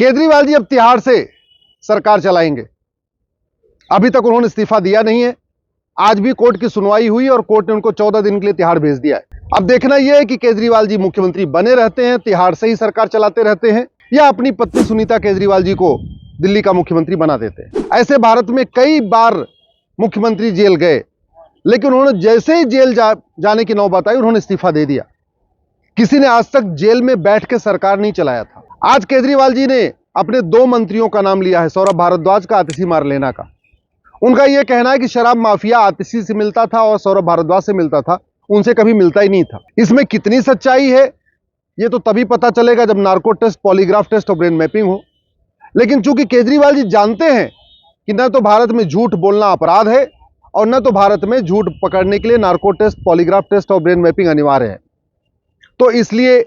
केजरीवाल जी अब तिहाड़ से सरकार चलाएंगे। अभी तक उन्होंने इस्तीफा दिया नहीं है। आज भी कोर्ट की सुनवाई हुई और कोर्ट ने उनको 14 दिन के लिए तिहाड़ भेज दिया है। अब देखना यह है कि केजरीवाल जी मुख्यमंत्री बने रहते हैं, तिहाड़ से ही सरकार चलाते रहते हैं, या अपनी पत्नी सुनीता केजरीवाल जी को दिल्ली का मुख्यमंत्री बना देते हैं। ऐसे भारत में कई बार मुख्यमंत्री जेल गए, लेकिन उन्होंने जैसे ही जेल जाने की नौबत आई, उन्होंने इस्तीफा दे दिया। किसी ने आज तक जेल में बैठ के सरकार नहीं चलाया था। आज केजरीवाल जी ने अपने 2 मंत्रियों का नाम लिया है, सौरभ भारद्वाज का, आतिशी मारलेना का। उनका यह कहना है कि शराब माफिया आतिशी से मिलता था और सौरभ भारद्वाज से मिलता था, उनसे कभी मिलता ही नहीं था। इसमें कितनी सच्चाई है यह तो तभी पता चलेगा जब नार्को टेस्ट, पॉलीग्राफ टेस्ट और ब्रेन मैपिंग हो। लेकिन चूंकि केजरीवाल जी जानते हैं कि न तो भारत में झूठ बोलना अपराध है और न तो भारत में झूठ पकड़ने के लिए नार्को टेस्ट, पॉलीग्राफ टेस्ट और ब्रेन मैपिंग अनिवार्य है, तो इसलिए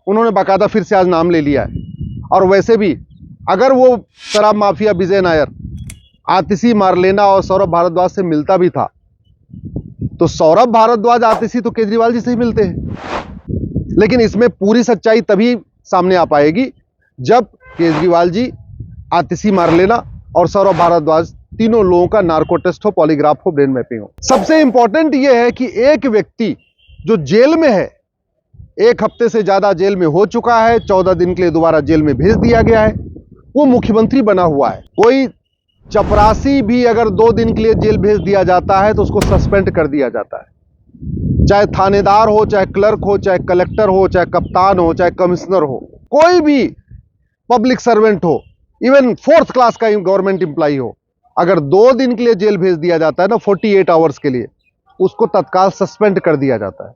उन्होंने बाकायदा फिर से आज नाम ले लिया है। और वैसे भी अगर वो शराब माफिया विजय नायर आतिशी मारलेना और सौरभ भारद्वाज से मिलता भी था, तो सौरभ भारद्वाज आतिशी तो केजरीवाल जी से ही मिलते हैं। लेकिन इसमें पूरी सच्चाई तभी सामने आ पाएगी जब केजरीवाल जी, आतिशी मारलेना और सौरभ भारद्वाज तीनों लोगों का नार्को टेस्ट हो, पॉलीग्राफ हो, ब्रेन मैपिंग हो। सबसे इंपॉर्टेंट यह है कि एक व्यक्ति जो जेल में है, 1 हफ्ते से ज्यादा जेल में हो चुका है, 14 दिन के लिए दोबारा जेल में भेज दिया गया है, वो मुख्यमंत्री बना हुआ है। कोई चपरासी भी अगर 2 दिन के लिए जेल भेज दिया जाता है तो उसको सस्पेंड कर दिया जाता है। चाहे थानेदार हो, चाहे क्लर्क हो, चाहे कलेक्टर हो, चाहे कप्तान हो, चाहे कमिश्नर हो, कोई भी पब्लिक सर्वेंट हो, इवन 4th क्लास का गवर्नमेंट एम्प्लॉई हो, अगर 2 दिन के लिए जेल भेज दिया जाता है ना, 48 आवर्स के लिए, उसको तत्काल सस्पेंड कर दिया जाता है।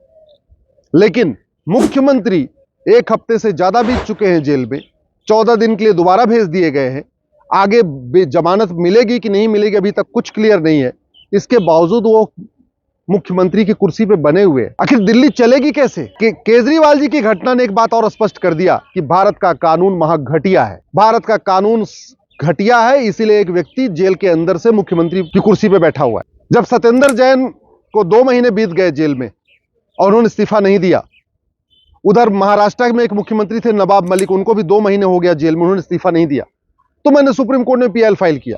लेकिन मुख्यमंत्री 1 हफ्ते से ज्यादा बीत चुके हैं जेल में, 14 दिन के लिए दोबारा भेज दिए गए हैं। आगे जमानत मिलेगी कि नहीं मिलेगी अभी तक कुछ क्लियर नहीं है। इसके बावजूद वो मुख्यमंत्री की कुर्सी पे बने हुए हैं। आखिर दिल्ली चलेगी कैसे? केजरीवाल जी की घटना ने एक बात और स्पष्ट कर दिया कि भारत का कानून महाघटिया है। भारत का कानून घटिया है, इसीलिए एक व्यक्ति जेल के अंदर से मुख्यमंत्री की कुर्सी पे बैठा हुआ है। जब सत्येंद्र जैन को 2 महीने बीत गए जेल में और उन्होंने इस्तीफा नहीं दिया, उधर महाराष्ट्र में एक मुख्यमंत्री थे नवाब मलिक, उनको भी 2 महीने हो गया जेल में, उन्होंने इस्तीफा नहीं दिया। तो मैंने सुप्रीम कोर्ट में पीएल फाइल किया।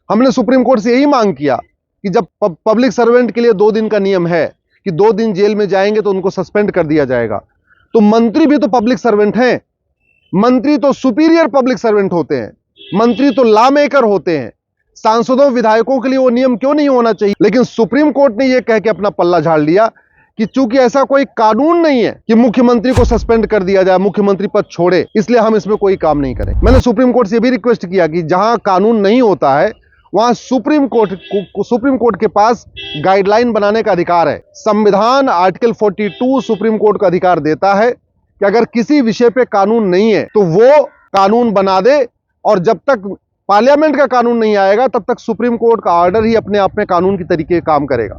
हमने सुप्रीम कोर्ट से यही मांग किया कि जब पब्लिक सर्वेंट के लिए 2 दिन का नियम है कि 2 दिन जेल में जाएंगे तो उनको सस्पेंड कर दिया जाएगा, तो मंत्री भी तो पब्लिक सर्वेंट हैं। मंत्री तो सुपीरियर पब्लिक सर्वेंट होते हैं, मंत्री तो लॉ मेकर होते हैं। सांसदों, विधायकों के लिए वो नियम क्यों नहीं होना चाहिए? लेकिन सुप्रीम कोर्ट ने यह कह के अपना पल्ला झाड़ लिया कि चूंकि ऐसा कोई कानून नहीं है कि मुख्यमंत्री को सस्पेंड कर दिया जाए, मुख्यमंत्री पद छोड़े, इसलिए हम इसमें कोई काम नहीं करें। मैंने सुप्रीम कोर्ट से भी रिक्वेस्ट किया कि जहां कानून नहीं होता है वहां सुप्रीम कोर्ट के पास गाइडलाइन बनाने का अधिकार है। संविधान आर्टिकल 42 सुप्रीम कोर्ट का अधिकार देता है कि अगर किसी विषय पे कानून नहीं है तो वो कानून बना दे, और जब तक पार्लियामेंट का कानून नहीं आएगा तब तक सुप्रीम कोर्ट का ऑर्डर ही अपने आप में कानून की तरीके काम करेगा।